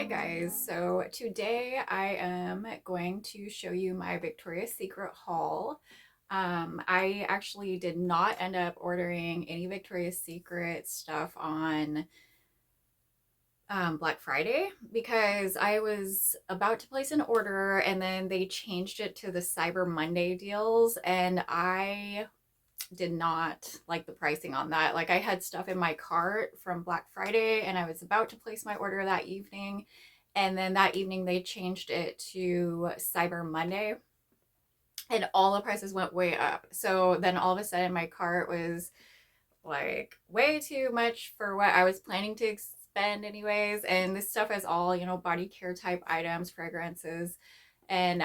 Guys, so today I am going to show you my Victoria's Secret haul. I actually did not end up ordering any Victoria's Secret stuff on Black Friday because I was about to place an order and then they changed it to the Cyber Monday deals, and I did not like the pricing on that. Like, I had stuff in my cart from Black Friday and I was about to place my order that evening. And then that evening they changed it to Cyber Monday and all the prices went way up. So then all of a sudden my cart was like way too much for what I was planning to spend anyways. And this stuff is all, body care type items, fragrances. And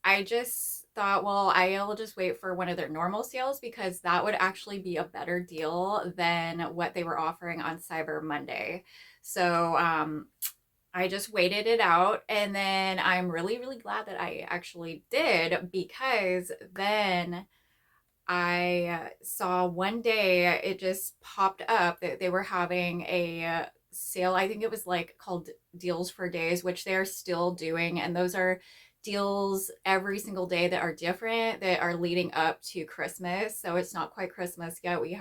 I just thought, well, I'll just wait for one of their normal sales because that would actually be a better deal than what they were offering on Cyber Monday. So I just waited it out, and then I'm really, really glad that I actually did, because then I saw one day it just popped up that they were having a sale. I think it was like called Deals for Days, which they're still doing. And those are deals every single day that are different, that are leading up to Christmas. So it's not quite Christmas yet. We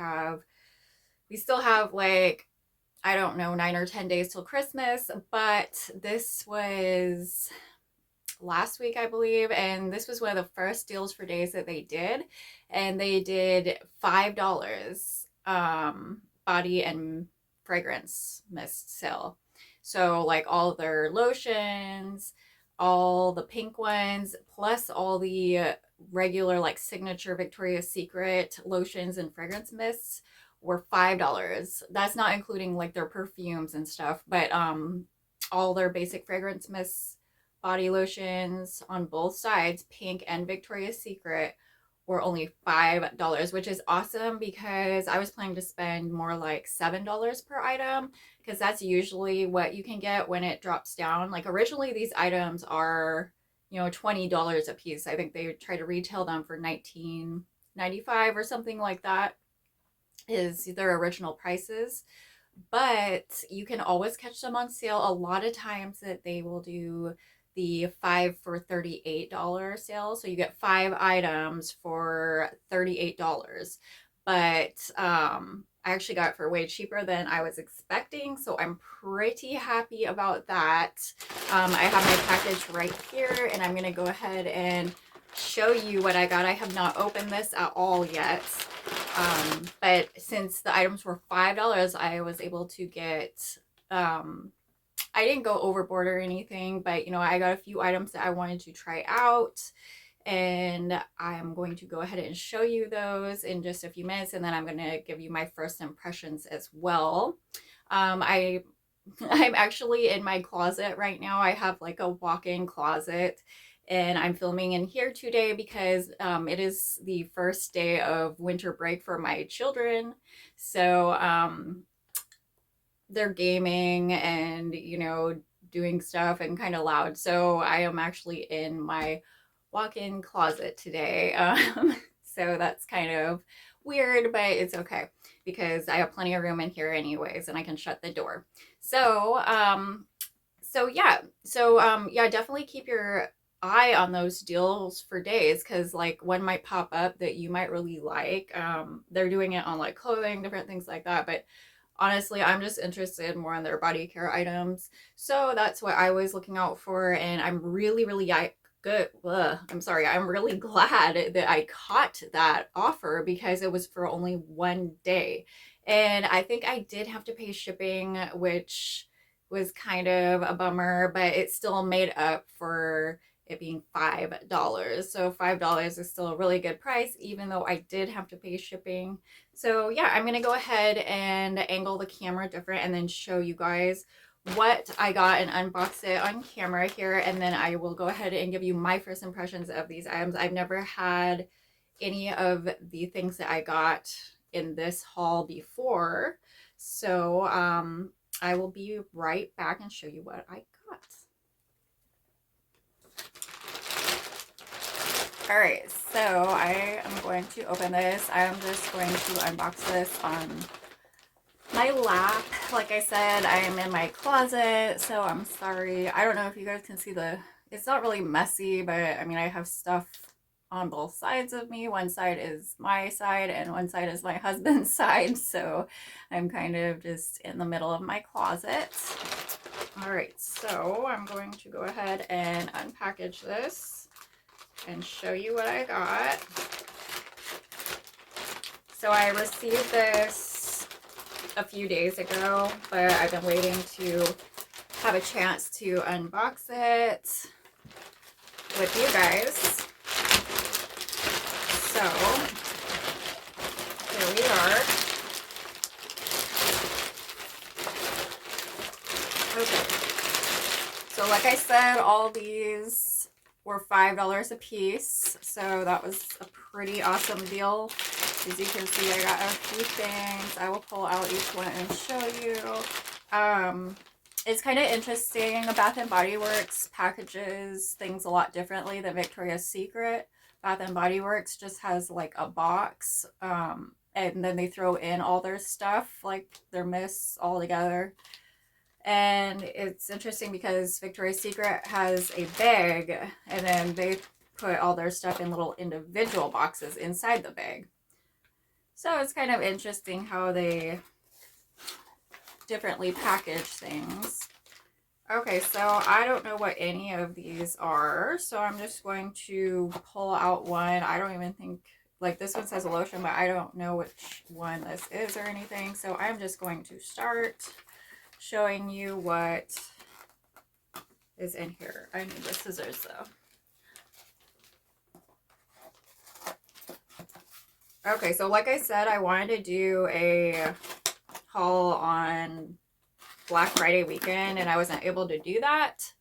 still have, like, I don't know, 9 or 10 days till Christmas, but this was last week, I believe, and this was one of the first deals for days that they did, and they did $5 body and fragrance mist sale. So like all their lotions, all the pink ones, plus all the regular like signature Victoria's Secret lotions and fragrance mists were $5. That's not including like their perfumes and stuff, but all their basic fragrance mists, body lotions on both sides, pink and Victoria's Secret, were only $5, which is awesome because I was planning to spend more like $7 per item, because that's usually what you can get when it drops down. Like, originally these items are, $20 a piece. I think they try to retail them for $19.95 or something like that is their original prices. But you can always catch them on sale. A lot of times that they will do the 5 for $38 sale. So you get 5 items for $38. But I actually got it for way cheaper than I was expecting. So I'm pretty happy about that. I have my package right here, and I'm going to go ahead and show you what I got. I have not opened this at all yet. But since the items were $5, I was able to get, I didn't go overboard or anything, but I got a few items that I wanted to try out, and I'm going to go ahead and show you those in just a few minutes, and then I'm going to give you my first impressions as well. I'm actually in my closet right now. I have like a walk-in closet, and I'm filming in here today because it is the first day of winter break for my children. So they're gaming and, doing stuff and kind of loud. So I am actually in my walk-in closet today. So that's kind of weird, but it's okay because I have plenty of room in here anyways, and I can shut the door. So, yeah, definitely keep your eye on those deals for days, because like one might pop up that you might really like. They're doing it on like clothing, different things like that, but honestly, I'm just interested more in their body care items. So that's what I was looking out for, and I'm really, really good. I'm sorry. I'm really glad that I caught that offer because it was for only one day. And I think I did have to pay shipping, which was kind of a bummer, but it still made up for it being $5. So $5 is still a really good price, even though I did have to pay shipping. So yeah, I'm gonna go ahead and angle the camera different and then show you guys what I got and unbox it on camera here, and then I will go ahead and give you my first impressions of these items. I've never had any of the things that I got in this haul before, so I will be right back and show you what I got. All right, so I am going to open this. I'm just going to unbox this on My lap, like I said, I am in my closet, so I'm sorry. I don't know if you guys can see it's not really messy, but I mean, I have stuff on both sides of me. One side is my side and one side is my husband's side, so I'm kind of just in the middle of my closet. All right, so I'm going to go ahead and unpackage this and show you what I got. So I received this a few days ago, but I've been waiting to have a chance to unbox it with you guys. So here we are. Okay. So like I said, all these were $5 a piece. So that was a pretty awesome deal. As you can see, I got a few things. I will pull out each one and show you. It's kind of interesting. Bath and Body Works packages things a lot differently than Victoria's Secret. Bath and Body Works just has like a box, and then they throw in all their stuff, like their mists all together. And it's interesting because Victoria's Secret has a bag, and then they put all their stuff in little individual boxes inside the bag. So it's kind of interesting how they differently package things. Okay, so I don't know what any of these are, so I'm just going to pull out one. I don't even think, like this one says a lotion, but I don't know which one this is or anything. So I'm just going to start showing you what is in here. I need the scissors though. Okay, so like I said, I wanted to do a haul on Black Friday weekend and I wasn't able to do that.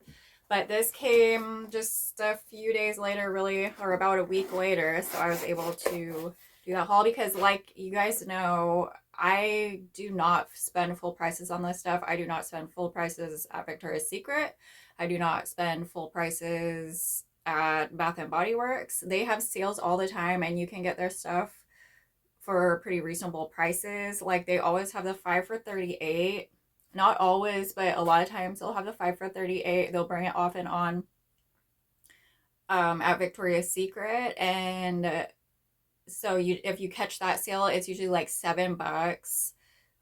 But this came just a few days later, really, or about a week later. So I was able to do that haul because, like you guys know, I do not spend full prices on this stuff. I do not spend full prices at Victoria's Secret. I do not spend full prices at Bath and Body Works. They have sales all the time and you can get their stuff for pretty reasonable prices. Like they always have the 5 for $38. Not always, but a lot of times they'll have the 5 for $38. They'll bring it off and on at Victoria's Secret. And so if you catch that sale, it's usually like $7,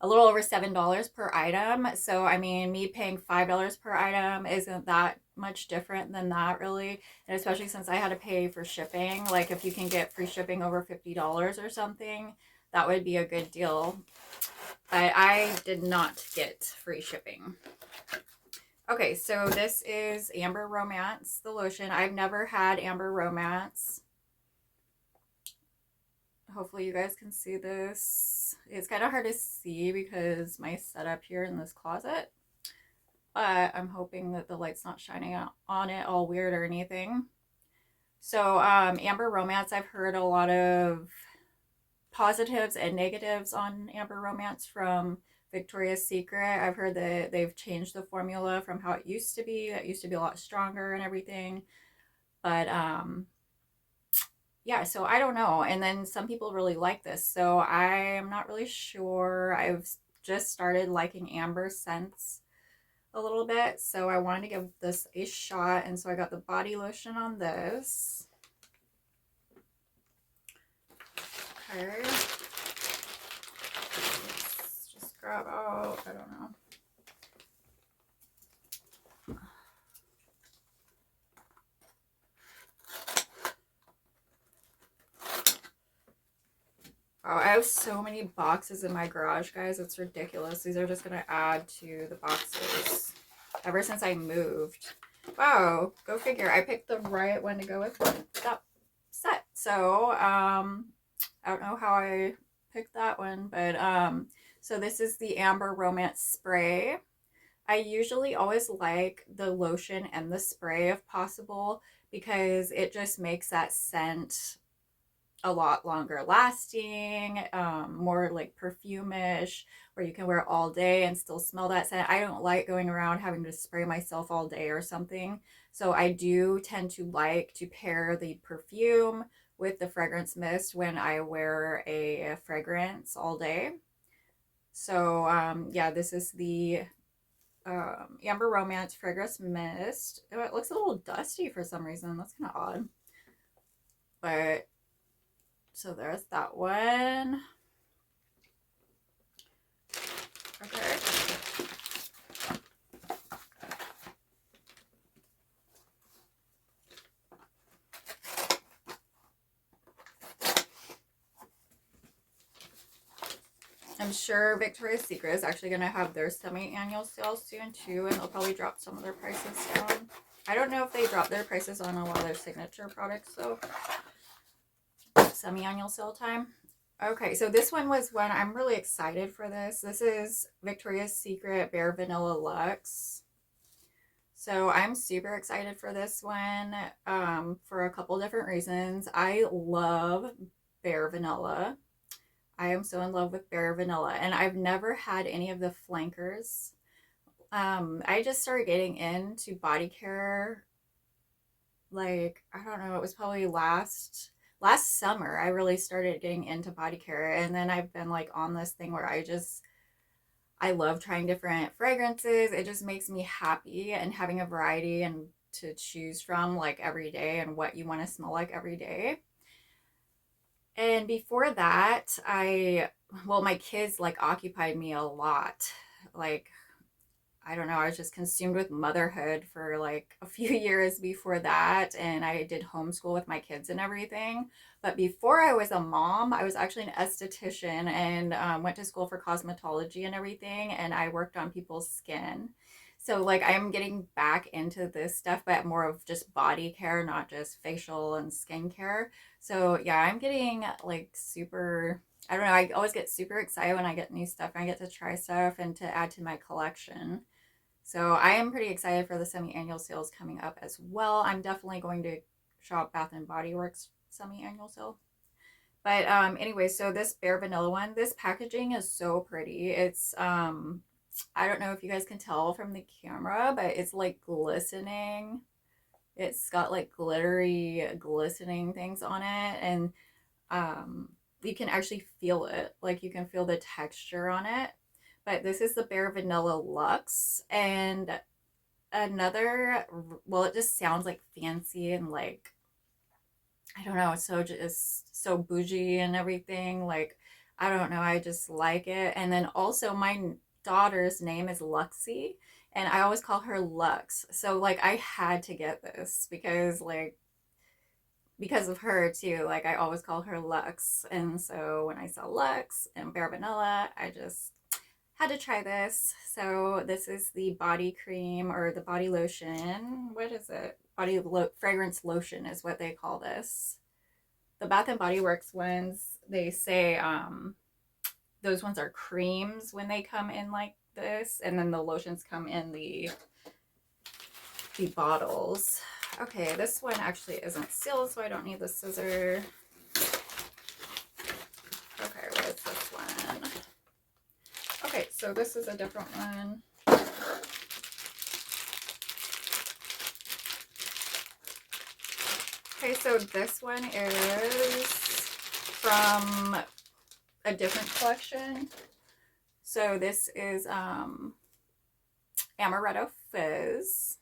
a little over $7 per item. So I mean, me paying $5 per item isn't that much different than that, really. And especially since I had to pay for shipping, like if you can get free shipping over $50 or something, that would be a good deal. But I did not get free shipping. Okay, so this is Amber Romance, the lotion. I've never had Amber Romance. Hopefully you guys can see this. It's kind of hard to see because my setup here in this closet. But I'm hoping that the light's not shining on it all weird or anything. So Amber Romance, I've heard a lot of positives and negatives on Amber Romance from Victoria's Secret. I've heard that they've changed the formula from how it used to be. It used to be a lot stronger and everything. But yeah, so I don't know. And then some people really like this. So I'm not really sure. I've just started liking amber scents a little bit. So I wanted to give this a shot. And so I got the body lotion on this. Okay. Let's just grab out, I don't know. Oh, I have so many boxes in my garage, guys. It's ridiculous. These are just going to add to the boxes ever since I moved. Wow, go figure. I picked the right one to go with that set. So, I don't know how I picked that one, but so this is the Amber Romance Spray. I usually always like the lotion and the spray if possible because it just makes that scent a lot longer lasting, more like perfume-ish, where you can wear it all day and still smell that scent. I don't like going around having to spray myself all day or something. So I do tend to like to pair the perfume with the fragrance mist when I wear a fragrance all day. So yeah, this is the Amber Romance Fragrance Mist. Oh, it looks a little dusty for some reason. That's kind of odd. But so there's that one. Okay. I'm sure Victoria's Secret is actually going to have their semi-annual sale soon too, and they'll probably drop some of their prices down. I don't know if they drop their prices on a lot of their signature products though. Semi-annual sale time. Okay, so this one was one I'm really excited for this. This is Victoria's Secret Bare Vanilla Luxe. So I'm super excited for this one for a couple different reasons. I love Bare Vanilla. I am so in love with Bare Vanilla, and I've never had any of the flankers. I just started getting into body care, like, I don't know, it was probably last summer. I really started getting into body care, and then I've been like on this thing where I love trying different fragrances. It just makes me happy, and having a variety and to choose from like every day and what you want to smell like every day. And before that, well, my kids like occupied me a lot. Like, I don't know, I was just consumed with motherhood for like a few years before that. And I did homeschool with my kids and everything. But before I was a mom, I was actually an esthetician and went to school for cosmetology and everything. And I worked on people's skin. So, like, I'm getting back into this stuff, but more of just body care, not just facial and skincare. So, yeah, I'm getting like super, I don't know, I always get super excited when I get new stuff and I get to try stuff and to add to my collection. So I am pretty excited for the semi-annual sales coming up as well. I'm definitely going to shop Bath and Body Works semi-annual sale. But anyway, so this Bare Vanilla one, this packaging is so pretty. It's I don't know if you guys can tell from the camera, but it's like glistening. It's got like glittery, glistening things on it, and you can actually feel it. Like you can feel the texture on it. But this is the Bare Vanilla Luxe, and another, well, it just sounds like fancy and like, I don't know, so just so bougie and everything. Like, I don't know, I just like it. And then also my daughter's name is Luxie, and I always call her Lux. So like I had to get this because of her too. Like I always call her Lux. And so when I saw Lux and Bare Vanilla, I just had to try this. So this is the body cream or the body lotion. What is it? Fragrance lotion is what they call this. The Bath and Body Works ones, they say those ones are creams when they come in like this, and then the lotions come in the bottles. Okay, this one actually isn't sealed, so I don't need the scissor. Okay, what is this one? Okay, so this is a different one. Okay, so this one is from a different collection. So this is Amaretto Fizz.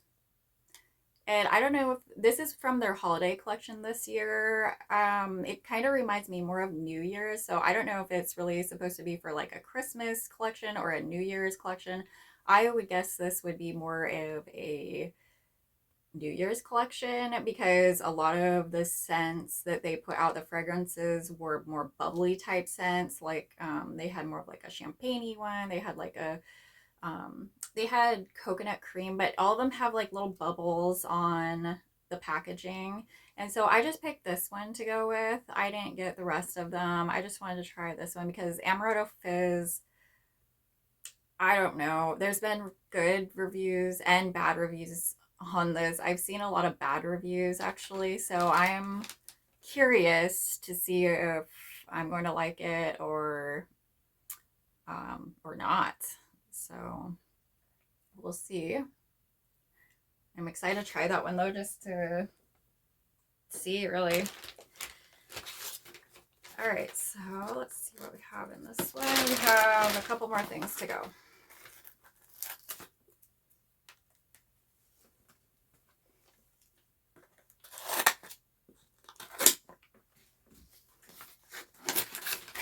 And I don't know if this is from their holiday collection this year. It kind of reminds me more of New Year's. So I don't know if it's really supposed to be for like a Christmas collection or a New Year's collection. I would guess this would be more of a New Year's collection because a lot of the scents that they put out, the fragrances were more bubbly type scents. Like they had more of like a champagne-y one. They had like a they had coconut cream, but all of them have like little bubbles on the packaging. And so I just picked this one to go with. I didn't get the rest of them. I just wanted to try this one because Amaretto Fizz, I don't know. There's been good reviews and bad reviews on this. I've seen a lot of bad reviews actually. So I'm curious to see if I'm going to like it or not. So we'll see. I'm excited to try that one though, just to see really. All right, so let's see what we have in this one. We have a couple more things to go.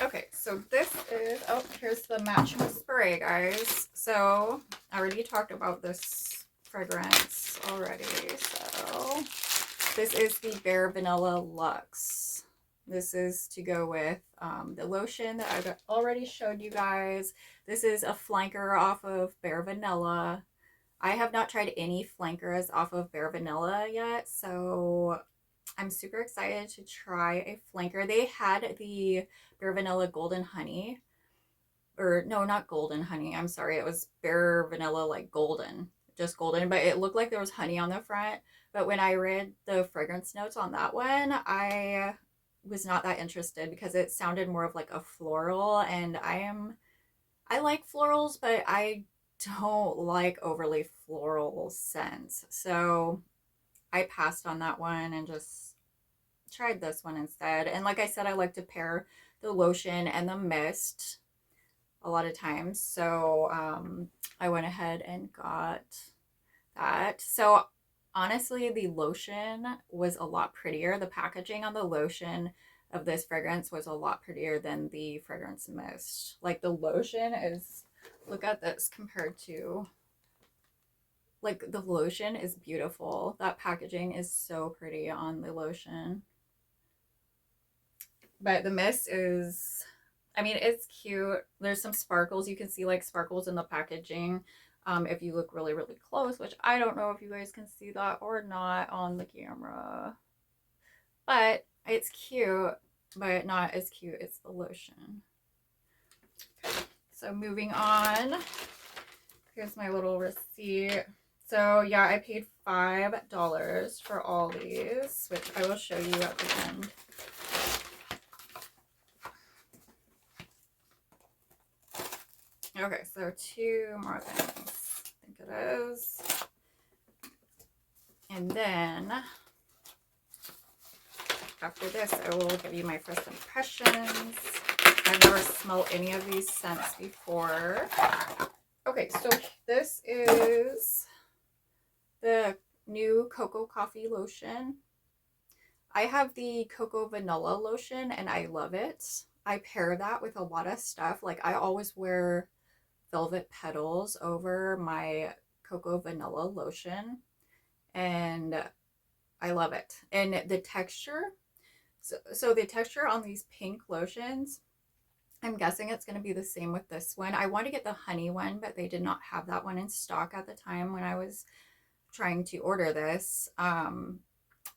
Okay, so this is, oh, here's the matching spray, guys. So I already talked about this fragrance already. So this is the Bare Vanilla Luxe. This is to go with the lotion that I've already showed you guys. This is a flanker off of Bare Vanilla. I have not tried any flankers off of Bare Vanilla yet, so I'm super excited to try a flanker. They had the Bare Vanilla Golden Honey, or no, not Golden Honey. I'm sorry. It was Bare Vanilla like golden, just golden, but it looked like there was honey on the front. But when I read the fragrance notes on that one, I was not that interested because it sounded more of like a floral, and I like florals, but I don't like overly floral scents. So I passed on that one and just tried this one instead. And like I said, I like to pair the lotion and the mist a lot of times. So I went ahead and got that. So honestly, the lotion was a lot prettier. The packaging on the lotion of this fragrance was a lot prettier than the fragrance mist. Like the lotion is, look at this compared to, like the lotion is beautiful. That packaging is so pretty on the lotion. But the mist is, I mean, it's cute. There's some sparkles. You can see like sparkles in the packaging if you look really, really close, which I don't know if you guys can see that or not on the camera. But it's cute, but not as cute as the lotion. Okay, so moving on. Here's my little receipt. So yeah, I paid $5 for all these, which I will show you at the end. Okay, so 2 more things. I think it is. And then after this, I will give you my first impressions. I've never smelled any of these scents before. Okay, so this is the new Cocoa Coffee lotion. I have the Cocoa Vanilla lotion and I love it. I pair that with a lot of stuff. Like I always wear Velvet Petals over my Cocoa Vanilla lotion, and I love it. And the texture, so the texture on these pink lotions, I'm guessing it's going to be the same with this one. I want to get the honey one, but they did not have that one in stock at the time when I was trying to order this.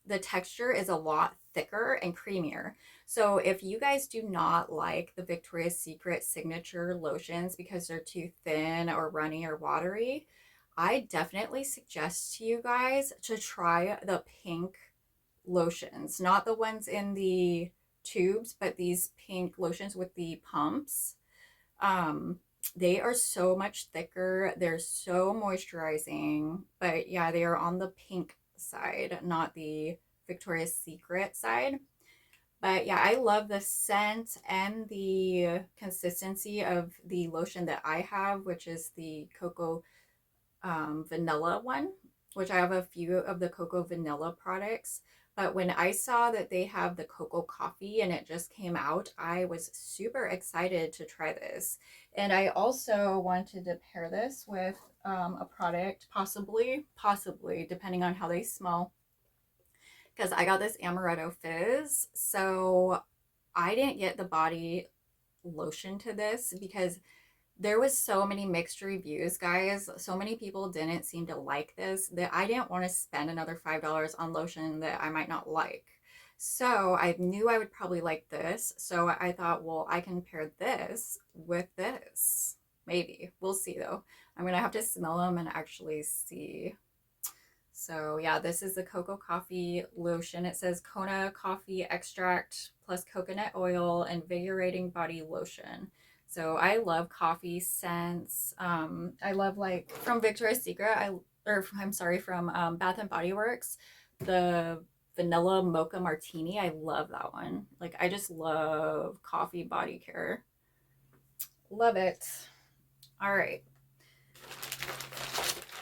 The texture is a lot thicker and creamier. So if you guys do not like the Victoria's Secret signature lotions because they're too thin or runny or watery, I definitely suggest to you guys to try the pink lotions, not the ones in the tubes, but these pink lotions with the pumps. They are so much thicker. They're so moisturizing, but yeah, they are on the pink side, not the Victoria's Secret side. But yeah, I love the scent and the consistency of the lotion that I have, which is the Cocoa Vanilla one, which I have a few of the Cocoa Vanilla products. But when I saw that they have the Cocoa Coffee and it just came out, I was super excited to try this. And I also wanted to pair this with a product, possibly, depending on how they smell, because I got this Amaretto Fizz. So I didn't get the body lotion to this because there was so many mixed reviews, guys. So many people didn't seem to like this that I didn't want to spend another $5 on lotion that I might not like. So I knew I would probably like this. So I thought, well, I can pair this with this. Maybe. We'll see though. I'm going to have to smell them and actually see. So yeah, this is the Cocoa Coffee lotion. It says Kona coffee extract plus coconut oil, invigorating body lotion. So I love coffee scents. I love, like, from Victoria's Secret, I'm sorry, from Bath and Body Works, the vanilla mocha martini. I love that one. Like, I just love coffee body care. Love it. All right.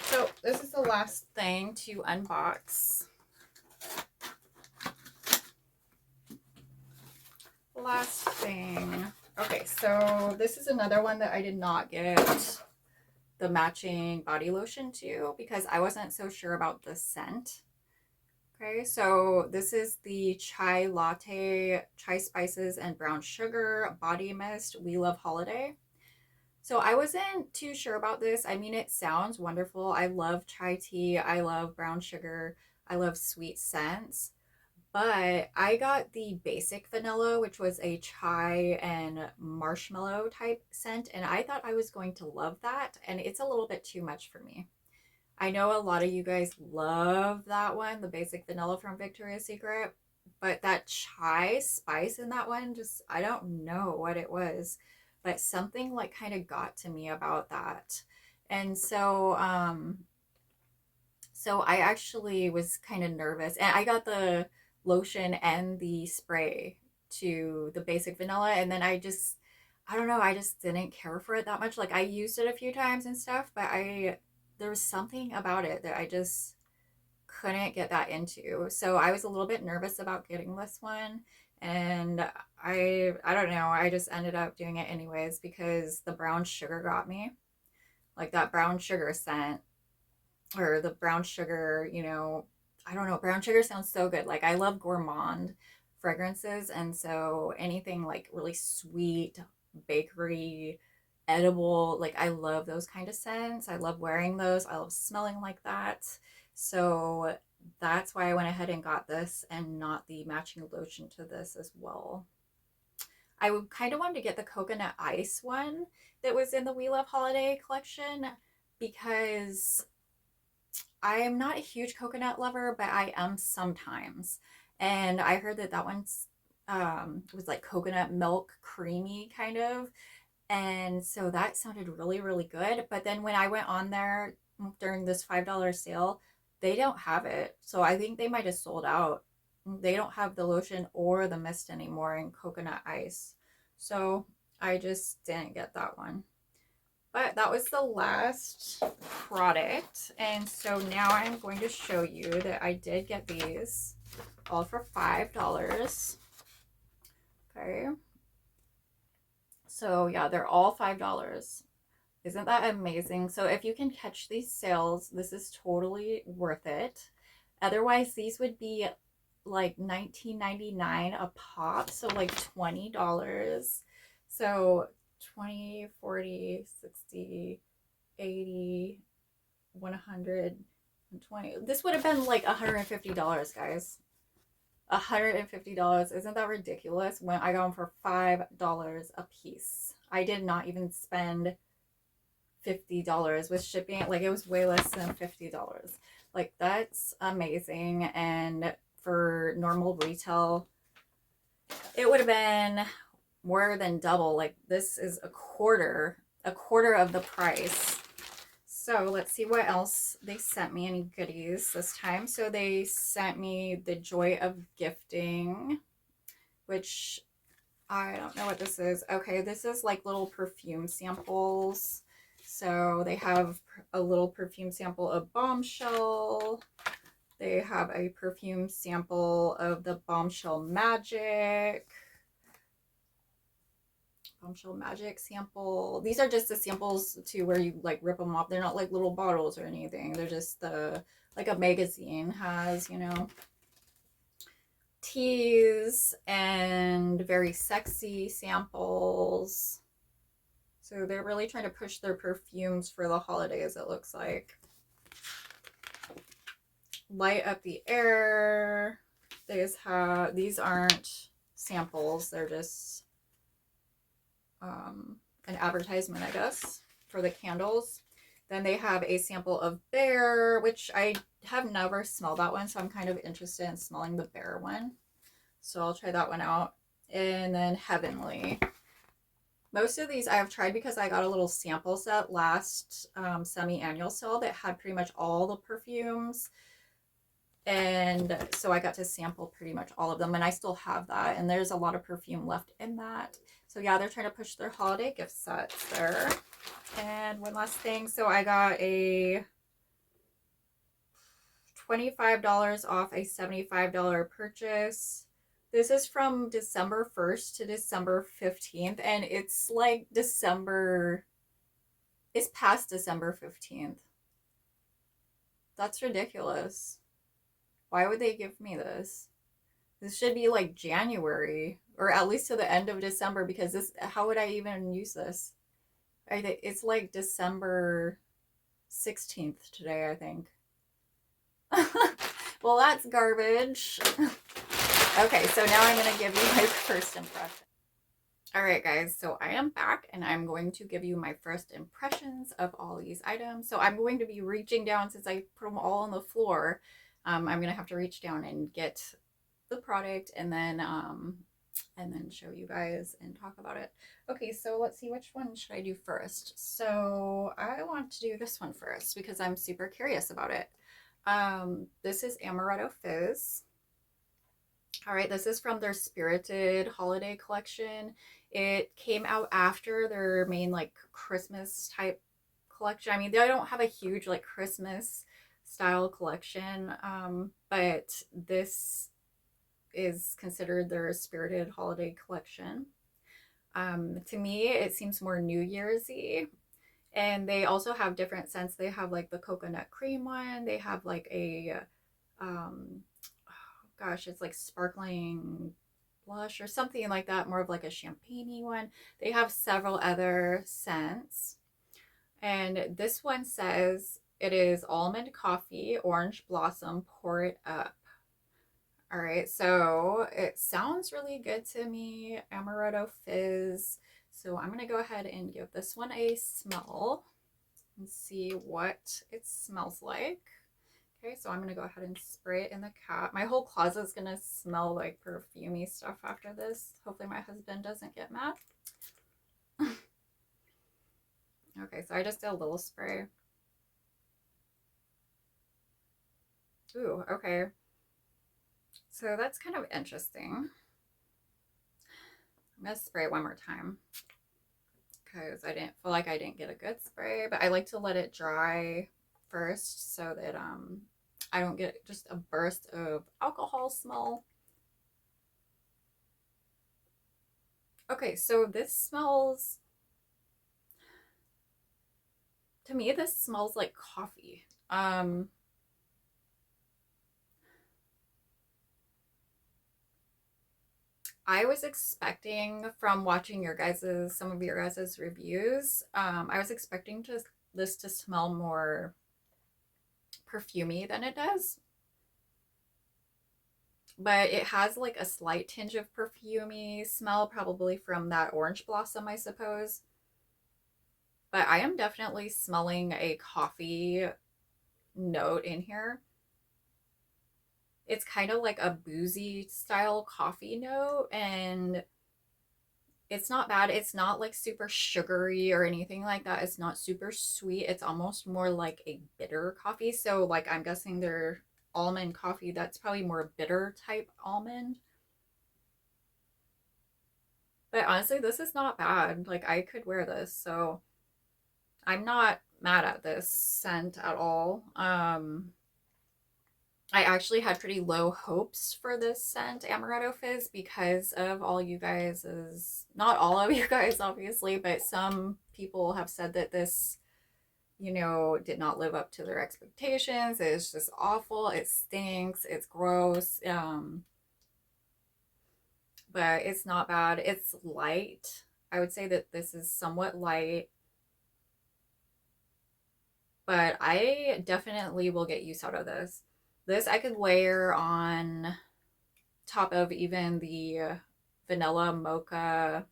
So this is the last thing to unbox. Last thing. Okay, so this is another one that I did not get the matching body lotion to because I wasn't so sure about the scent. Okay, so this is the chai latte, chai spices and brown sugar body mist. We love holiday. So I wasn't too sure about this. I mean, it sounds wonderful. I love chai tea. I love brown sugar. I love sweet scents. But I got the basic vanilla, which was a chai and marshmallow type scent, and I thought I was going to love that, and it's a little bit too much for me. I know a lot of you guys love that one, the basic vanilla from Victoria's Secret, but that chai spice in that one, just, I don't know what it was, but something like kind of got to me about that. And so I actually was kind of nervous, and I got the lotion and the spray to the basic vanilla, and then I don't know, I just didn't care for it that much. Like, I used it a few times and stuff, but there was something about it that I just couldn't get that into. So I was a little bit nervous about getting this one, and I don't know, I just ended up doing it anyways because the brown sugar got me. Like, that brown sugar scent, or the brown sugar, I don't know, brown sugar sounds so good. Like, I love gourmand fragrances, and so anything like really sweet, bakery, edible, like, I love those kind of scents. I love wearing those. I love smelling like that. So that's why I went ahead and got this and not the matching lotion to this as well. I would kind of wanted to get the coconut ice one that was in the We Love Holiday collection because I am not a huge coconut lover, but I am sometimes. And I heard that that one's was like coconut milk creamy kind of. And so that sounded really, really good. But then when I went on there during this $5 sale, they don't have it. So I think they might have sold out. They don't have the lotion or the mist anymore in coconut ice. So I just didn't get that one. But that was the last product. And so now I'm going to show you that I did get these all for $5. Okay. So yeah, they're all $5. Isn't that amazing? So if you can catch these sales, this is totally worth it. Otherwise, these would be like $19.99 a pop. So like $20. So 20, 40, 60, 80, 120. This would have been like $150, guys. $150. Isn't that ridiculous? When I got them for $5 a piece. I did not even spend $50 with shipping. Like, it was way less than $50. Like, that's amazing. And for normal retail, it would have been more than double. Like, this is a quarter of the price. So let's see what else they sent me, any goodies this time. So they sent me the Joy of Gifting, which I don't know what this is. Okay, this is like little perfume samples. So they have a little perfume sample of Bombshell. They have a perfume sample of the Bombshell Magic sample. These are just the samples to where you like rip them off. They're not like little bottles or anything. They're just like a magazine has, teas and very sexy samples. So they're really trying to push their perfumes for the holidays, it looks like. Light Up the Air. These aren't samples. They're just an advertisement, I guess, for the candles. Then they have a sample of Bear, which I have never smelled that one, so I'm kind of interested in smelling the Bear one. So I'll try that one out. And then Heavenly. Most of these I have tried because I got a little sample set last semi-annual sale that had pretty much all the perfumes. And so I got to sample pretty much all of them, and I still have that. And there's a lot of perfume left in that. So yeah, they're trying to push their holiday gift sets there. And one last thing, so I got a $25 off a $75 purchase. This is from December 1st to December 15th, and it's like it's past December 15th. That's ridiculous. Why would they give me this? This should be like January, or at least to the end of December, because how would I even use this? It's like December 16th today, I think. Well, that's garbage. Okay, so now I'm going to give you my first impression. All right, guys, so I am back and I'm going to give you my first impressions of all these items. So I'm going to be reaching down since I put them all on the floor. I'm going to have to reach down and get the product and then show you guys and talk about it. Okay, so let's see, which one should I do first? So I want to do this one first because I'm super curious about it. This is Amaretto Fizz. All right, this is from their Spirited holiday collection. It came out after their main like Christmas type collection. I mean, they don't have a huge like Christmas style collection, but this is considered their Spirited holiday collection. To me, it seems more New Year's-y. And they also have different scents. They have like the coconut cream one. They have like a, gosh, it's like sparkling blush or something like that, more of like a champagne-y one. They have several other scents. And this one says it is almond coffee, orange blossom, pour it up. All right, so it sounds really good to me, Amaretto Fizz. So I'm gonna go ahead and give this one a smell and see what it smells like. Okay, so I'm gonna go ahead and spray it in the cap. My whole closet is gonna smell like perfumey stuff after this. Hopefully my husband doesn't get mad. Okay, so I just did a little spray. Ooh, okay. So that's kind of interesting. I'm gonna spray it one more time because I didn't feel like I didn't get a good spray, but I like to let it dry first so that I don't get just a burst of alcohol smell. Okay, so this smells, to me, this smells like coffee. I was expecting from watching some of your guys's reviews, I was expecting this to smell more perfumey than it does. But it has like a slight tinge of perfumey smell, probably from that orange blossom, I suppose. But I am definitely smelling a coffee note in here. It's kind of like a boozy style coffee note, and it's not bad. It's not like super sugary or anything like that. It's not super sweet. It's almost more like a bitter coffee. So like I'm guessing they're almond coffee. That's probably more bitter type almond. But honestly, this is not bad. Like I could wear this. So I'm not mad at this scent at all. I actually had pretty low hopes for this scent, Amaretto Fizz, because of all you guys' not all of you guys, obviously, but some people have said that this, did not live up to their expectations. It's just awful. It stinks. It's gross. But it's not bad. It's light. I would say that this is somewhat light, but I definitely will get use out of this. This I could layer on top of even the vanilla mocha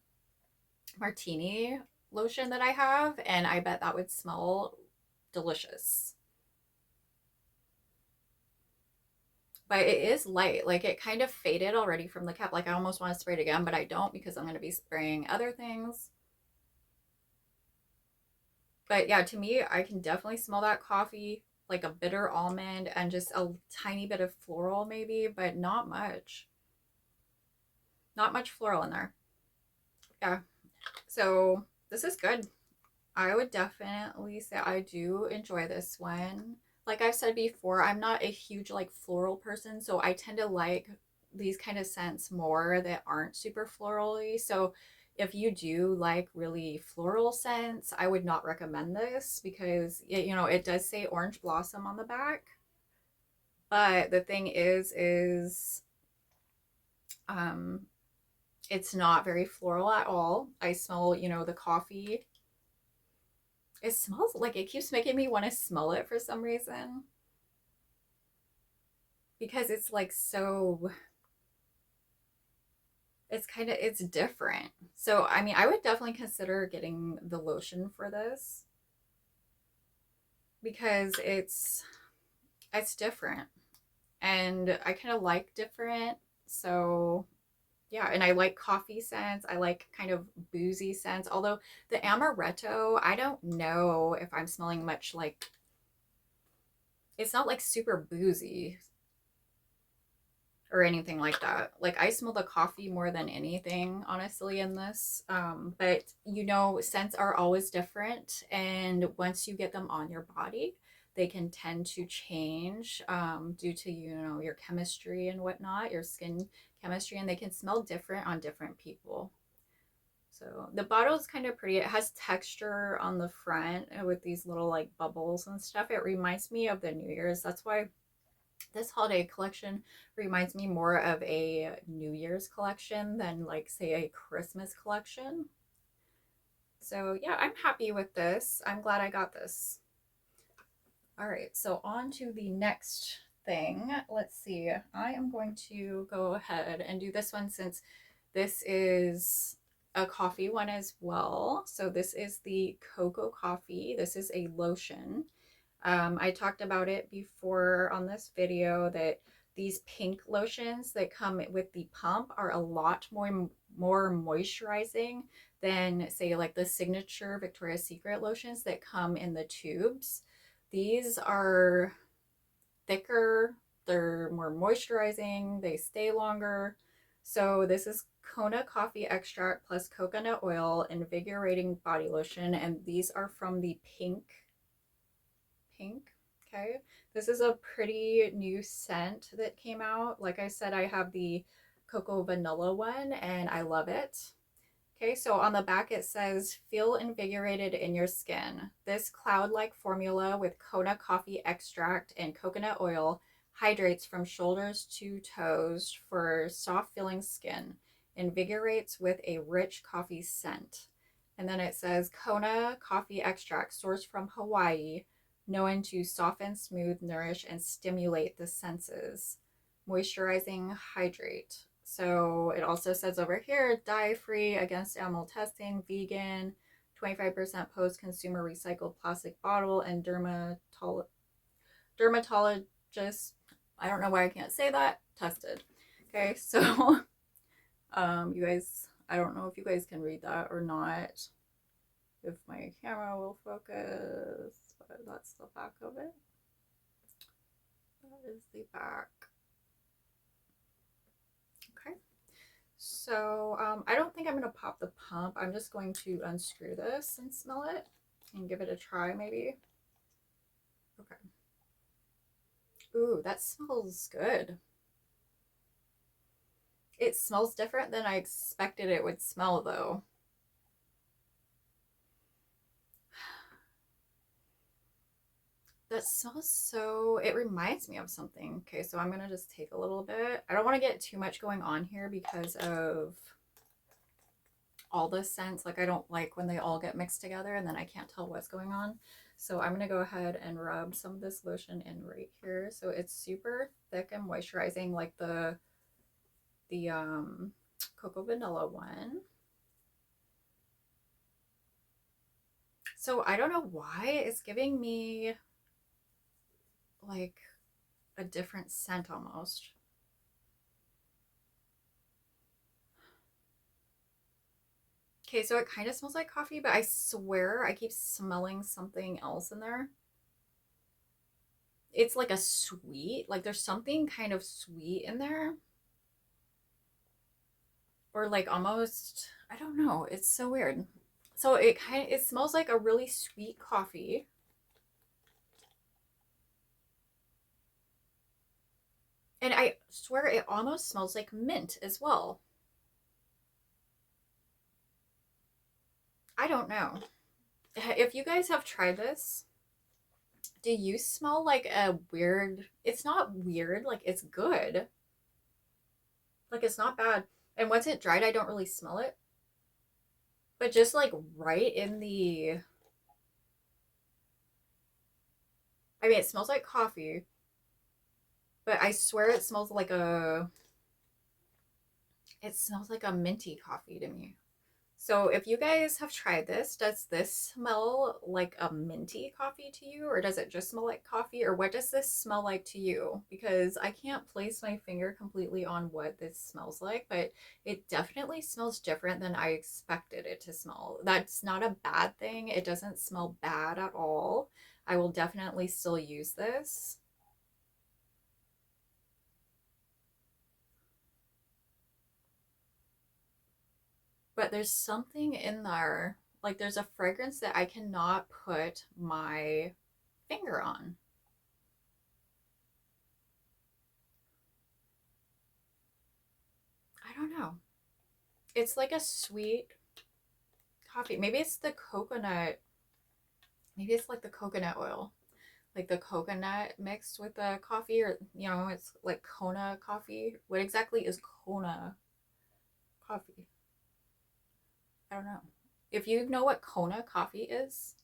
martini lotion that I have, and I bet that would smell delicious. But it is light. Like it kind of faded already from the cap. Like I almost want to spray it again, but I don't because I'm going to be spraying other things. But yeah, to me, I can definitely smell that coffee. like a bitter almond and just a tiny bit of floral maybe, but not much. Not much floral in there. Yeah. So this is good. I would definitely say I do enjoy this one. Like I've said before, I'm not a huge like floral person, so I tend to like these kind of scents more that aren't super florally. So if you do like really floral scents, I would not recommend this because it does say orange blossom on the back. But the thing is um it's not very floral at all. I smell, the coffee. It smells like it keeps making me want to smell it for some reason because it's like so it's different. So, I mean, I would definitely consider getting the lotion for this because it's different and I kind of like different. So, yeah, and I like coffee scents. I like kind of boozy scents. Although the amaretto, I don't know if I'm smelling much like it's not like super boozy or anything like that. Like I smell the coffee more than anything, honestly, in this. But scents are always different, and once you get them on your body, they can tend to change due to your chemistry and whatnot, your skin chemistry, and they can smell different on different people. So the bottle is kind of pretty. It has texture on the front with these little like bubbles and stuff. It reminds me of the New Year's. That's why this holiday collection reminds me more of a New Year's collection than like say a Christmas collection. So yeah, I'm happy with this. I'm glad I got this. All right, so on to the next thing. Let's see. I am going to go ahead and do this one since this is a coffee one as well. So this is the Cocoa Coffee. This is a lotion. I talked about it before on this video that these pink lotions that come with the pump are a lot more moisturizing than say like the signature Victoria's Secret lotions that come in the tubes. These are thicker, they're more moisturizing, they stay longer. So this is Kona coffee extract plus coconut oil invigorating body lotion, and these are from the pink. Okay, this is a pretty new scent that came out. Like I said, I have the cocoa vanilla one and I love it. Okay, so on the back it says feel invigorated in your skin. This cloud-like formula with Kona coffee extract and coconut oil hydrates from shoulders to toes for soft feeling skin, invigorates with a rich coffee scent. And then it says Kona coffee extract sourced from Hawaii, known to soften, smooth, nourish, and stimulate the senses. Moisturizing, hydrate. So it also says over here, dye free, against animal testing, vegan, 25% post consumer recycled plastic bottle, and dermatologist, I don't know why I can't say that, tested. Okay, so you guys, I don't know if you guys can read that or not, if my camera will focus, but that's the back of it. That is the back. Okay. So I don't think I'm going to pop the pump. I'm just going to unscrew this and smell it and give it a try maybe. Okay. Ooh, that smells good. It smells different than I expected it would smell though. That smells so, it reminds me of something. Okay, so I'm going to just take a little bit. I don't want to get too much going on here because of all the scents. Like I don't like when they all get mixed together and then I can't tell what's going on. So I'm going to go ahead and rub some of this lotion in right here. So it's super thick and moisturizing like the cocoa vanilla one. So I don't know why it's giving me like a different scent almost. Okay, so it kind of smells like coffee, but I swear I keep smelling something else in there. it's like a sweet, like there's something kind of sweet in there, or like almost, I don't know, it's so weird. So it smells like a really sweet coffee. And I swear it almost smells like mint as well. I don't know. If you guys have tried this, do you smell like a weird, it's not weird, like it's good. Like it's not bad. And once it dried, I don't really smell it. But just like right in the, I mean, it smells like coffee, but I swear it smells like a minty coffee to me. So if you guys have tried this, does this smell like a minty coffee to you, or does it just smell like coffee, or what does this smell like to you? Because I can't place my finger completely on what this smells like, but it definitely smells different than I expected it to smell. That's not a bad thing. It doesn't smell bad at all. I will definitely still use this. But there's something in there, like there's a fragrance that I cannot put my finger on. I don't know. It's like a sweet coffee. Maybe it's the coconut. Maybe it's like the coconut oil, like the coconut mixed with the coffee, or it's like Kona coffee. What exactly is Kona coffee? I don't know. If you know what Kona coffee is,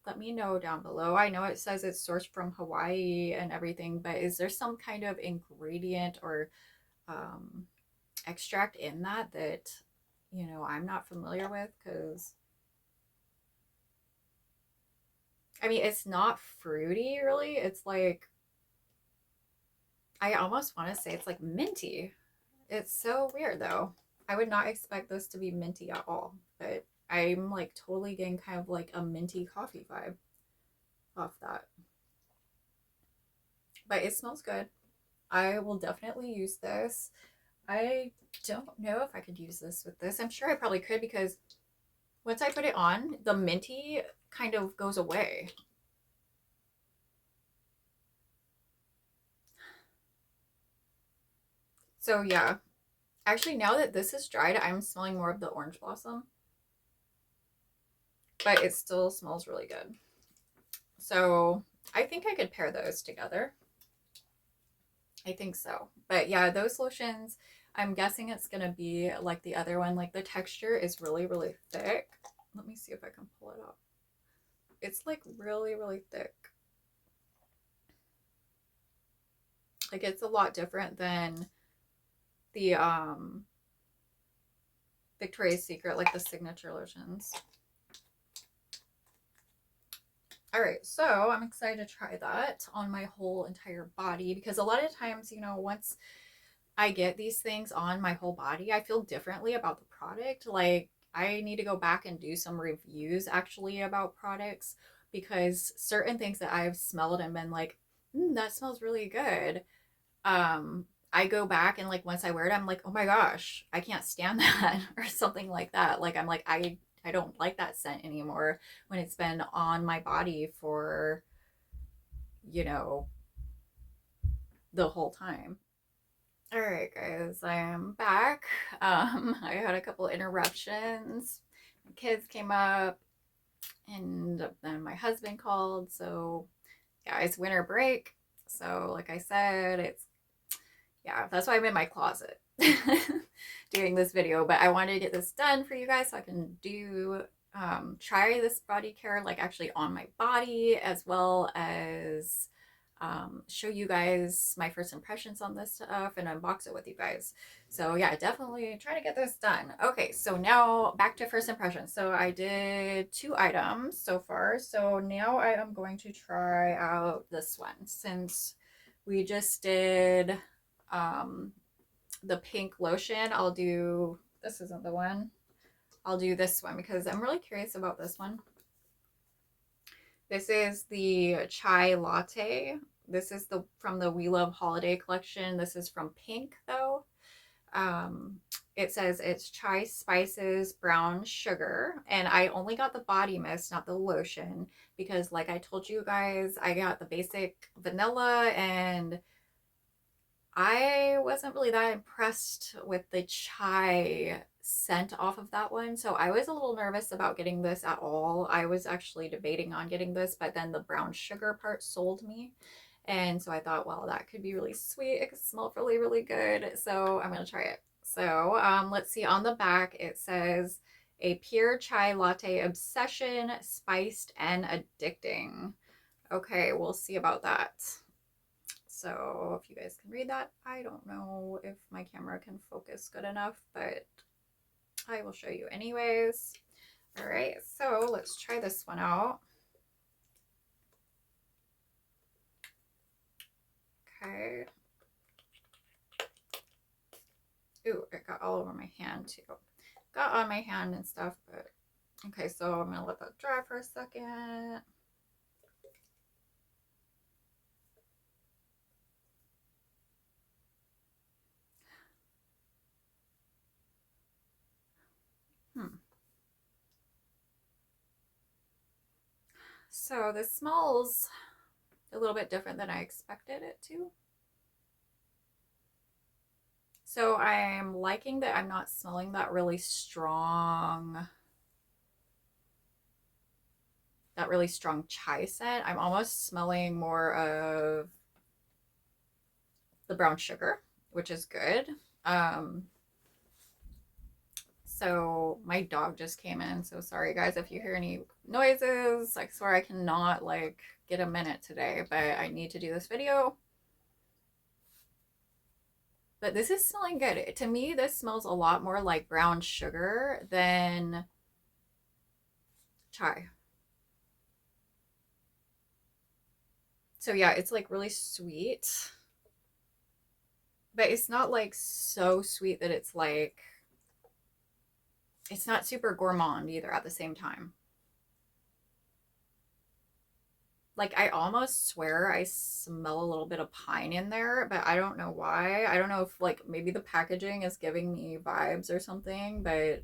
let me know down below. I know it says it's sourced from Hawaii and everything, but is there some kind of ingredient or um, extract in that I'm not familiar with? Because I mean, it's not fruity really. It's like, I almost want to say it's like minty. It's so weird though. I would not expect this to be minty at all, but I'm like totally getting kind of like a minty coffee vibe off that. But it smells good. I will definitely use this. I don't know if I could use this with this. I'm sure I probably could, because once I put it on, the minty kind of goes away. So yeah, actually now that this is dried, I'm smelling more of the orange blossom, but it still smells really good. So I think I could pair those together. I think so. But yeah, those lotions, I'm guessing it's going to be like the other one. Like the texture is really, really thick. Let me see if I can pull it up. It's like really, really thick. Like it's a lot different than the Victoria's Secret, like the signature lotions. All right, so I'm excited to try that on my whole entire body, because a lot of times, once I get these things on my whole body, I feel differently about the product. Like I need to go back and do some reviews actually about products, because certain things that I've smelled and been like, that smells really good. I go back and like once I wear it, I'm like, oh my gosh, I can't stand that or something like that. Like I'm like, I don't like that scent anymore when it's been on my body for, you know, the whole time. All right, guys, I am back. I had a couple interruptions. My kids came up, and then my husband called. So, yeah, it's winter break. So, like I said, yeah, that's why I'm in my closet doing this video. But I wanted to get this done for you guys so I can try this Bodycare like actually on my body, as well as show you guys my first impressions on this stuff and unbox it with you guys. So yeah, definitely try to get this done. Okay, so now back to first impressions. So I did 2 items so far. So now I am going to try out this one, since we just did the pink lotion. This isn't the one. I'll do this one because I'm really curious about this one. This is the chai latte This is the from the We Love Holiday collection. This is from Pink though. Um, it says it's chai spices, brown sugar, and I only got the body mist, not the lotion, because like I told you guys, I got the basic vanilla and I wasn't really that impressed with the chai scent off of that one. So I was a little nervous about getting this at all. I was actually debating on getting this, but then the brown sugar part sold me. And so I thought, well, that could be really sweet. It could smell really, really good. So I'm going to try it. So let's see. On the back, it says a pure chai latte obsession, spiced and addicting. Okay, we'll see about that. So if you guys can read that, I don't know if my camera can focus good enough, but I will show you anyways. All right, so let's try this one out. Okay. Ooh, it got all over my hand too. Got on my hand and stuff, but okay, so I'm gonna let that dry for a second. So this smells a little bit different than I expected it to. So I'm liking that I'm not smelling that really strong chai scent. I'm almost smelling more of the brown sugar, which is good. Um, so my dog just came in. So sorry guys if you hear any noises. I swear I cannot like get a minute today, but I need to do this video. But this is smelling good. To me, this smells a lot more like brown sugar than chai. So yeah, it's like really sweet. But it's not like so sweet that it's like, it's not super gourmand either at the same time. Like I almost swear I smell a little bit of pine in there, but I don't know why. I don't know if like maybe the packaging is giving me vibes or something, but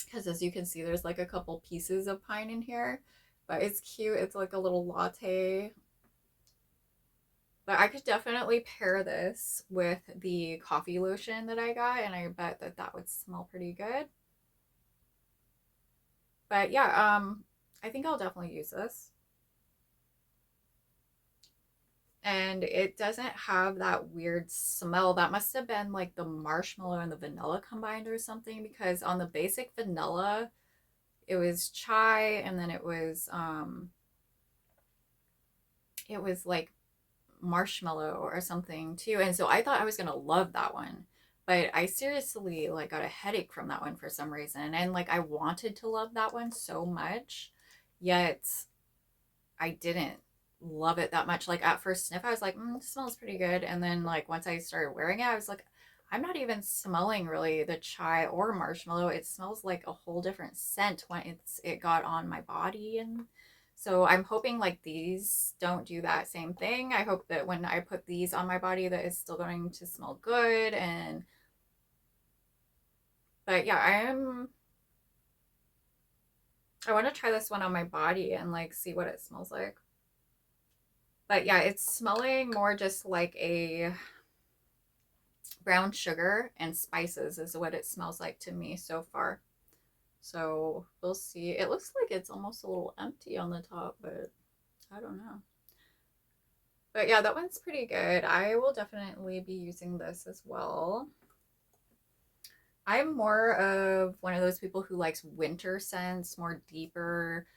because as you can see, there's like a couple pieces of pine in here, but it's cute. It's like a little latte. But I could definitely pair this with the coffee lotion that I got, and I bet that that would smell pretty good. But yeah, I think I'll definitely use this. And it doesn't have that weird smell. That must have been like the marshmallow and the vanilla combined or something, because on the basic vanilla, it was chai and then it was like marshmallow or something too. And so I thought I was gonna love that one. But I seriously like got a headache from that one for some reason. And like I wanted to love that one so much, yet I didn't love it that much. Like at first sniff, I was like, it smells pretty good. And then like once I started wearing it, I was like, I'm not even smelling really the chai or marshmallow. It smells like a whole different scent when it got on my body. And so I'm hoping like these don't do that same thing. I hope that when I put these on my body that it's still going to smell good. And but yeah, I want to try this one on my body and like see what it smells like. But yeah, it's smelling more just like a brown sugar and spices is what it smells like to me so far. So we'll see. It looks like it's almost a little empty on the top, but I don't know. But yeah, that one's pretty good. I will definitely be using this as well. I'm more of one of those people who likes winter scents, more deeper,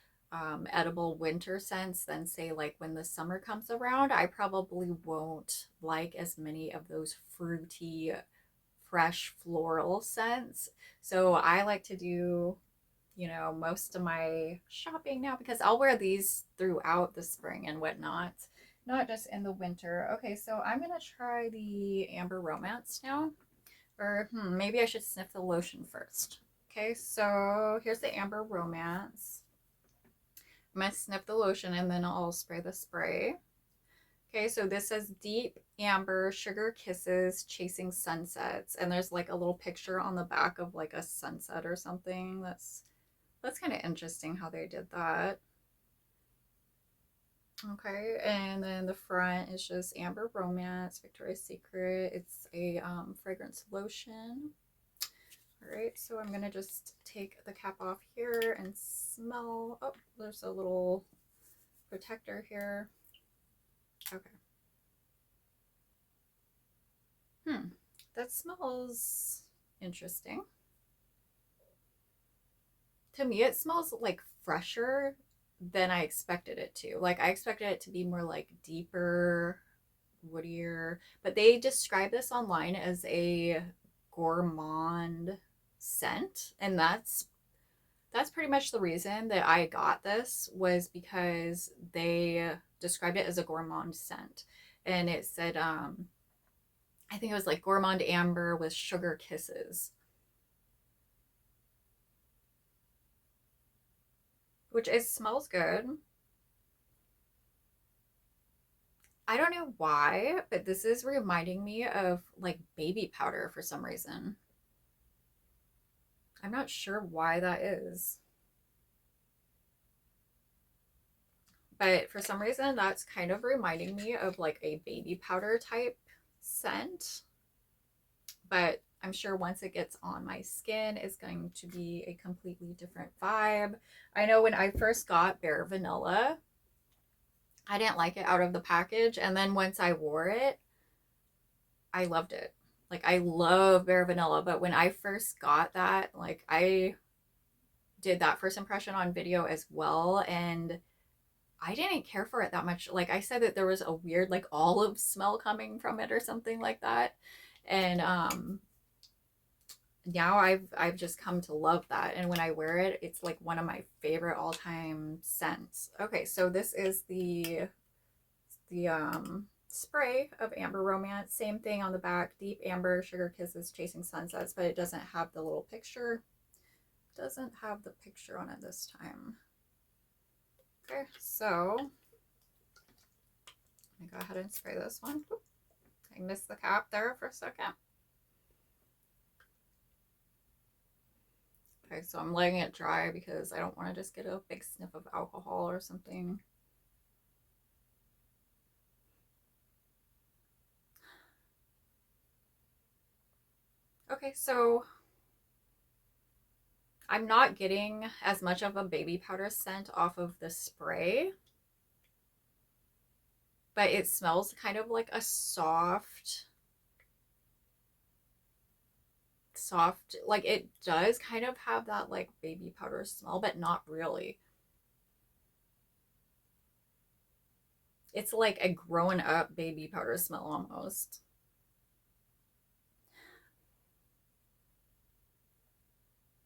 edible winter scents than say like when the summer comes around. I probably won't like as many of those fruity, fresh floral scents. So I like to do, most of my shopping now because I'll wear these throughout the spring and whatnot, not just in the winter. Okay, so I'm gonna try the Amber Romance now. Or maybe I should sniff the lotion first. Okay, so here's the Amber Romance. I'm gonna sniff the lotion and then I'll spray the spray. Okay, so this says Deep Amber Sugar Kisses Chasing Sunsets, and there's like a little picture on the back of like a sunset or something. That's kind of interesting how they did that. Okay, and then the front is just Amber Romance, Victoria's Secret. It's a fragrance lotion. All right, so I'm gonna just take the cap off here and smell. Oh, there's a little protector here. Okay. That smells interesting. To me, it smells like fresher than I expected it to. Like, I expected it to be more like deeper, woodier, but they describe this online as a gourmand scent, and that's pretty much the reason that I got this, was because they described it as a gourmand scent. And it said I think it was like gourmand amber with sugar kisses, which it smells good. I don't know why, but this is reminding me of like baby powder for some reason. I'm not sure why that is, but for some reason that's kind of reminding me of like a baby powder type scent. But I'm sure once it gets on my skin, it's going to be a completely different vibe. I know when I first got Bare Vanilla, I didn't like it out of the package. And then once I wore it, I loved it. Like, I love Bare Vanilla. But when I first got that, like, I did that first impression on video as well. And I didn't care for it that much. Like, I said that there was a weird, like, olive smell coming from it or something like that. And now I've just come to love that, and when I wear it, it's like one of my favorite all-time scents. Okay, so this is the spray of Amber Romance. Same thing on the back, Deep Amber Sugar Kisses Chasing Sunsets, but it doesn't have the little picture. Doesn't have the picture on it this time. Okay, so I'm gonna go ahead and spray this one. I missed the cap there for a second. Okay, so I'm letting it dry because I don't want to just get a big sniff of alcohol or something. Okay, so I'm not getting as much of a baby powder scent off of the spray, but it smells kind of like a soft, like it does kind of have that like baby powder smell, but not really. It's like a grown up baby powder smell almost.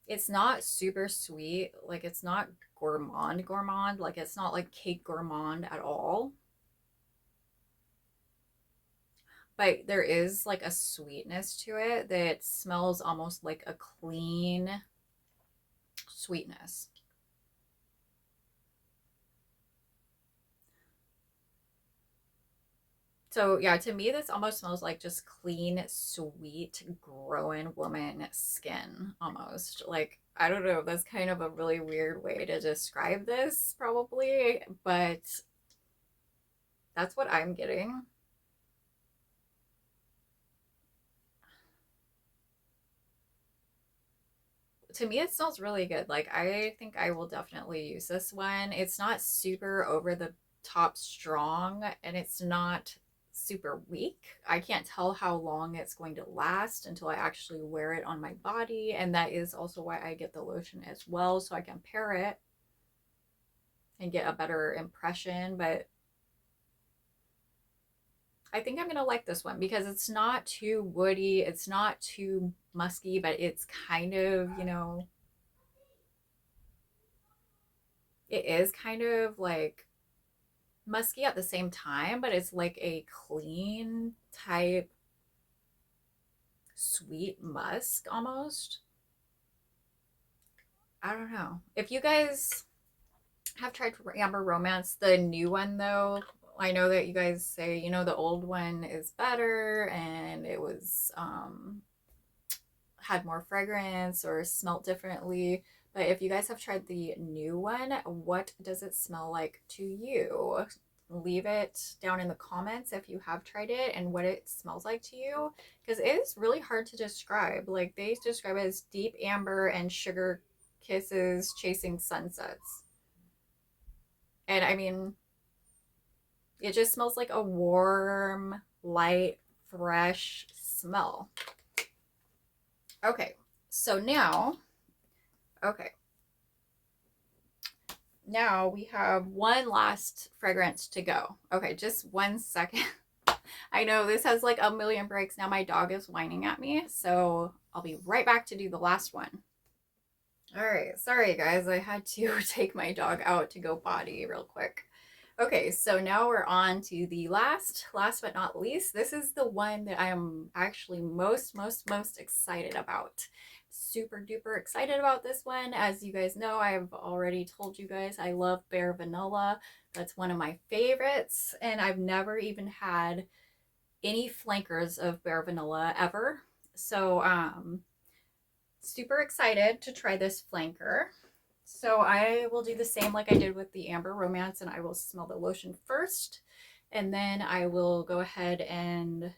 It's not super sweet, like it's not gourmand, like it's not like cake gourmand at all. But there is like a sweetness to it that smells almost like a clean sweetness. So yeah, to me, this almost smells like just clean, sweet, growing woman skin almost. Like, I don't know, that's kind of a really weird way to describe this, probably, but that's what I'm getting. To me, it smells really good. Like, I think I will definitely use this one. It's not super over the top strong, and it's not super weak. I can't tell how long it's going to last until I actually wear it on my body, and that is also why I get the lotion as well, so I can pair it and get a better impression. But I think I'm gonna like this one because it's not too woody, it's not too musky, but it's kind of, it is kind of like musky at the same time, but it's like a clean type sweet musk almost. I don't know. If you guys have tried Amber Romance, the new one though, I know that you guys say, you know, the old one is better and it was had more fragrance or smelled differently. But if you guys have tried the new one, what does it smell like to you? Leave it down in the comments if you have tried it and what it smells like to you, because it is really hard to describe. Like they describe it as deep amber and sugar kisses chasing sunsets. And I mean, it just smells like a warm, light, fresh smell. Okay, so now, okay, now we have one last fragrance to go. Okay, just 1 second. I know this has like a million breaks. Now my dog is whining at me, so I'll be right back to do the last one. All right, sorry guys, I had to take my dog out to go potty real quick. Okay, so now we're on to the last but not least. This is the one that I am actually most excited about. Super duper excited about this one. As you guys know, I've already told you guys I love Bare Vanilla. That's one of my favorites, and I've never even had any flankers of Bare Vanilla ever. So, super excited to try this flanker. So I will do the same like I did with the Amber Romance, and I will smell the lotion first, and then I will go ahead and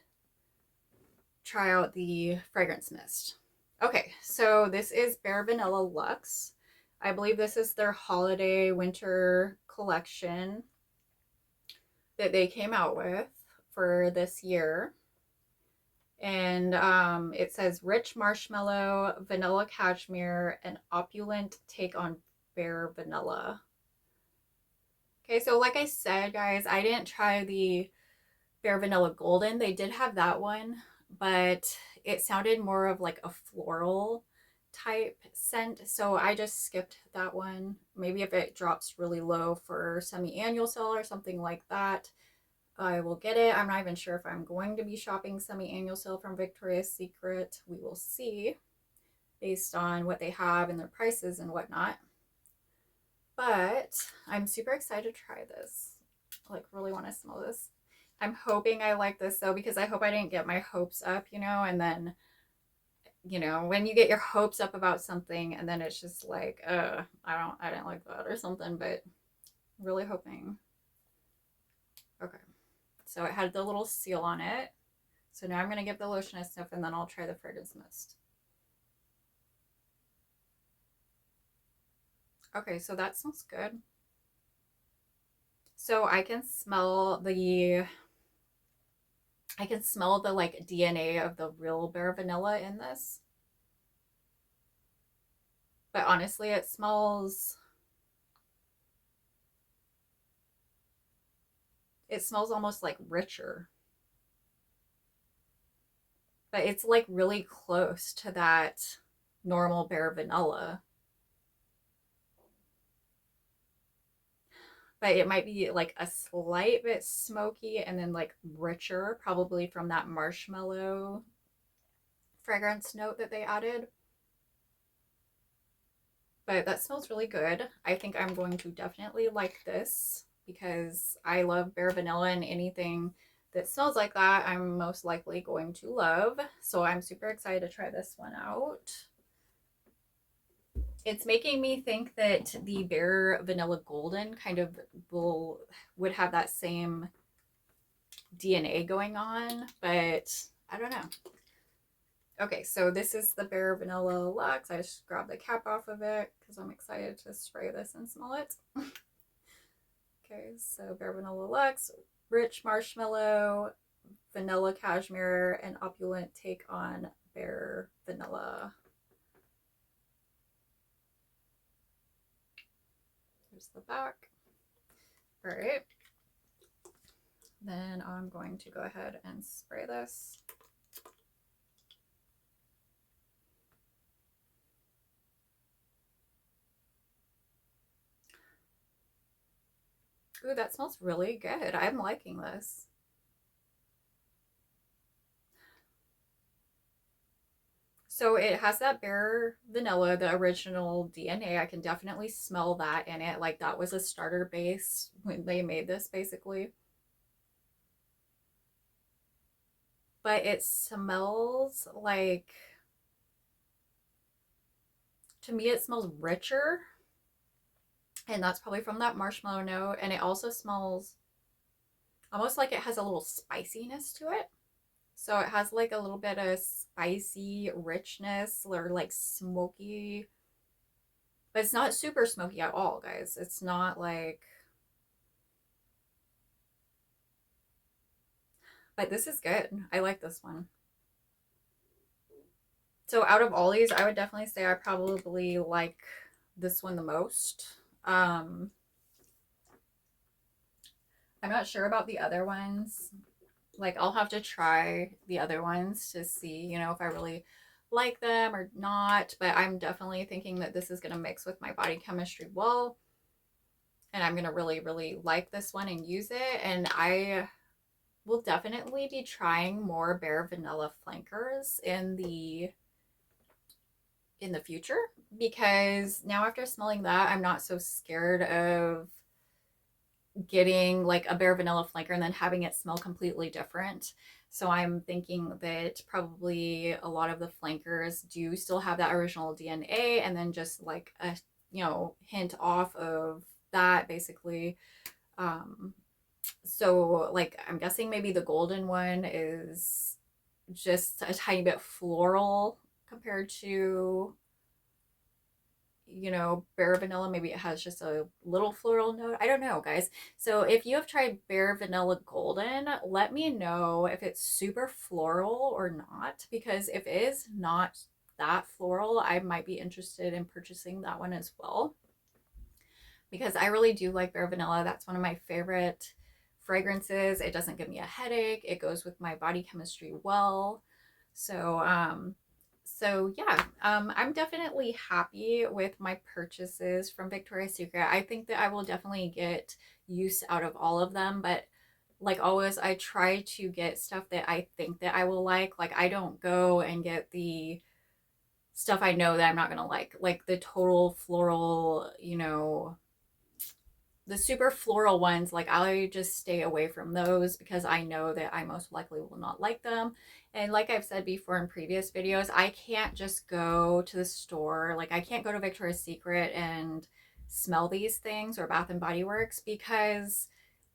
try out the fragrance mist. Okay, so this is Bare Vanilla Luxe. I believe this is their holiday winter collection that they came out with for this year. And it says rich marshmallow, vanilla cashmere, and opulent take on bare vanilla. Okay, so like I said, guys, I didn't try the Bare Vanilla Golden. They did have that one, but it sounded more of like a floral type scent. So I just skipped that one. Maybe if it drops really low for semi-annual sale or something like that, I will get it. I'm not even sure if I'm going to be shopping semi-annual sale from Victoria's Secret. We will see based on what they have and their prices and whatnot. But I'm super excited to try this. Like, really want to smell this. I'm hoping I like this though, because I hope I didn't get my hopes up, you know, and then, you know, when you get your hopes up about something and then it's just like, I didn't like that or something, but really hoping. Okay. So it had the little seal on it. So now I'm going to give the lotion a sniff and then I'll try the fragrance mist. Okay, so that smells good. So I can smell the like DNA of the real Bare Vanilla in this. But honestly, it smells almost like richer. But it's like really close to that normal Bare Vanilla. But it might be like a slight bit smoky and then like richer, probably from that marshmallow fragrance note that they added. But that smells really good. I think I'm going to definitely like this because I love Bare Vanilla, and anything that smells like that I'm most likely going to love. So I'm super excited to try this one out. It's making me think that the Bare Vanilla Golden kind of would have that same DNA going on, but I don't know. Okay, so this is the Bare Vanilla Luxe. I just grabbed the cap off of it because I'm excited to spray this and smell it. Okay, so Bare Vanilla Luxe, rich marshmallow, vanilla cashmere, and opulent take on Bare Vanilla. Here's the back. All right. Then I'm going to go ahead and spray this. Ooh, that smells really good. I'm liking this. So it has that Bare Vanilla, the original DNA. I can definitely smell that in it. Like that was a starter base when they made this, basically. but it smells like, to me it smells richer, and that's probably from that marshmallow note. And it also smells almost like it has a little spiciness to it. So it has like a little bit of spicy richness or like smoky, but it's not super smoky at all, guys. It's not like, but this is good. I like this one. So out of all these, I would definitely say I probably like this one the most. I'm not sure about the other ones. Like, I'll have to try the other ones to see, you know, if I really like them or not. But I'm definitely thinking that this is going to mix with my body chemistry well. And I'm going to really, really like this one and use it. And I will definitely be trying more Bare Vanilla flankers in the future, because now after smelling that, I'm not so scared of getting like a Bare Vanilla flanker and then having it smell completely different. So I'm thinking that probably a lot of the flankers do still have that original DNA, and then just like a, you know, hint off of that basically. So like I'm guessing maybe the golden one is just a tiny bit floral compared to, you know, Bare Vanilla. Maybe it has just a little floral note. I don't know, guys. So if you have tried Bare Vanilla Golden, let me know if it's super floral or not, because if it is not that floral, I might be interested in purchasing that one as well, because I really do like Bare Vanilla. That's one of my favorite fragrances. It doesn't give me a headache. It goes with my body chemistry well. So yeah, I'm definitely happy with my purchases from Victoria's Secret. I think that I will definitely get use out of all of them, but like always, I try to get stuff that I think that I will like. Like, I don't go and get the stuff I know that I'm not gonna like the total floral, you know, the super floral ones. Like, I just stay away from those because I know that I most likely will not like them. And like I've said before in previous videos, I can't just go to the store. Like, I can't go to Victoria's Secret and smell these things, or Bath and Body Works, because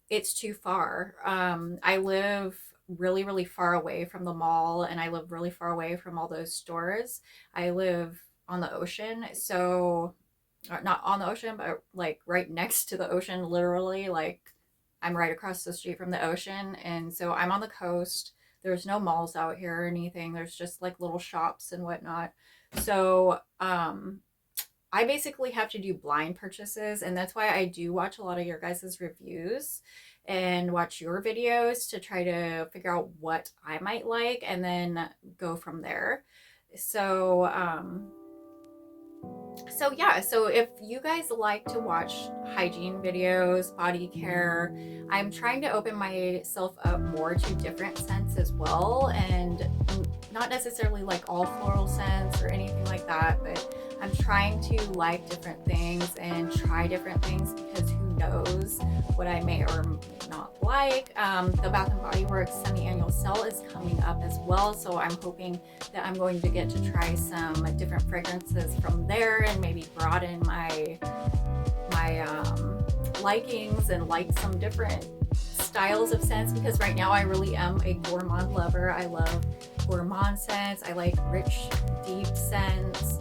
it's too far. I live really, really far away from the mall, and I live really far away from all those stores. I live on the ocean, so not on the ocean, but like right next to the ocean, literally. Like, I'm right across the street from the ocean, and so I'm on the coast. There's no malls out here or anything. There's just like little shops and whatnot. So I basically have to do blind purchases, and that's why I do watch a lot of your guys' reviews and watch your videos to try to figure out what I might like and then go from there. So so yeah, so if you guys like to watch hygiene videos, body care, I'm trying to open myself up more to different scents as well, and not necessarily like all floral scents or anything like that, but I'm trying to like different things and try different things, because who knows what I may or may not like. The Bath and Body Works semi-annual sale is coming up as well, so I'm hoping that I'm going to get to try some different fragrances from there and maybe broaden my likings and like some different styles of scents, because right now I really am a gourmand lover. I love gourmand scents. I like rich, deep scents.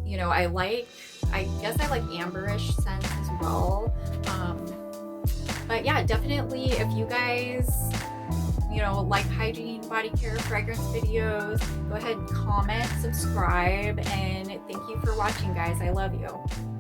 You know, I guess I like amberish scents as well. But yeah, definitely if you guys, you know, like hygiene, body care, fragrance videos, go ahead and comment, subscribe, and thank you for watching, guys. I love you.